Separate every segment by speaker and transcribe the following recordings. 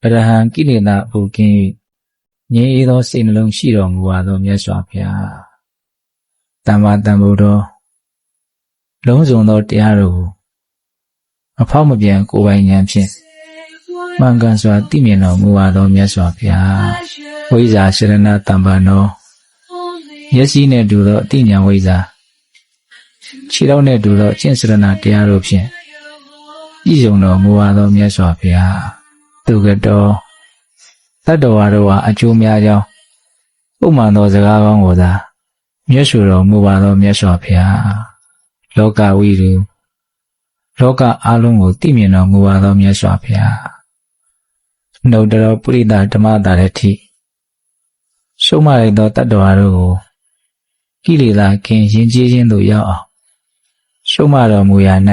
Speaker 1: အရဟံကိလေသာပူကင်းငြိမ်းအေးသောစိတ်နှလုံးရှိတော်မူပါသောမြတ်စွာဘုရားသမ္မာသမ္ဗုဒ္ဓောလုံးစုံသောတရားတို့ကိုအဖောက်မပြန်ကိုယ်ပိုင်ဉာဏ်ဖြင့်မှန်ကန်စွာသိမြင်တော်မူပါသောမြတ်စွာဘုရားဝိဇ္ဇာရှရဏတမ္ပနောမျက်စိနှင့်တူသောအတိညာဝိဇ္ဇာခြေတော်နှင့်တူသောအကျင့်စရဏတရားတို့ဖြင့်ပြည့်စုံတော်မူပါသောမြတ်စွာဘုရားသူကတော်တတ္တဝါတို့ဟာအကျိုးများကြောင်းဥမှန်သောစကားကောင်းကိုသာမြတ်စွာတော်မူပါသောမြတ်စွာဘုရားလောကဝိတုလောကအားလုံးကိုသိမြင်တော်မူပါသောမြတ်စွာဘုရားနှုတ်တော်ပုရိသဓမ္မတာရတိရှုံးမလိုက်သောတတ္တဝါတို့ကိုကိလေသာခင်ယဉ်ကျေးခြင်းသို့ရောက်အောင်ရှုံးမတော်မူရာ၌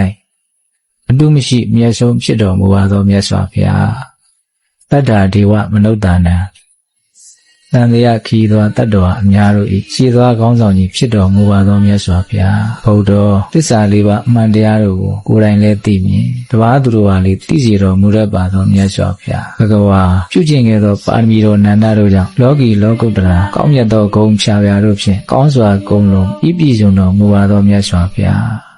Speaker 1: အတုမရှိမြတ်ဆုံးဖြစ်တော်မူပါသောမြတ်စွာဘုရားတတ္တာဒေဝမနုဿာနံတန်တရားခီးသောတတ္တဝါအများတို့၏ရှေးသွားကောင်းဆောင်ကြီးဖြစ်တော်မူပါသောမြတ်စွာဘုရားဘုဒ္ဓသစ္စာလေးပါးအမှန်တရားတို့ကိုကိုယ်တိုင်လည်းသိမြင်တပါးသူတို့ဟာလည်းသိစေတော်မူတတ်ပါသောမြတ်စွာဘုရားဘဂဝါပြုကျင့်ခဲ့သောပါရမီတော်နန္ဒတို့ကြောင့်လောကီလောကုတ္တရာကောင်းမြတ်သောဂုဏ်ဖြာဖြာတို့ဖြင့်ကောင်းစွာဂုဏ်လုံးဤပြည့်စုံတော်မူပါသောမြတ်စွာဘုရား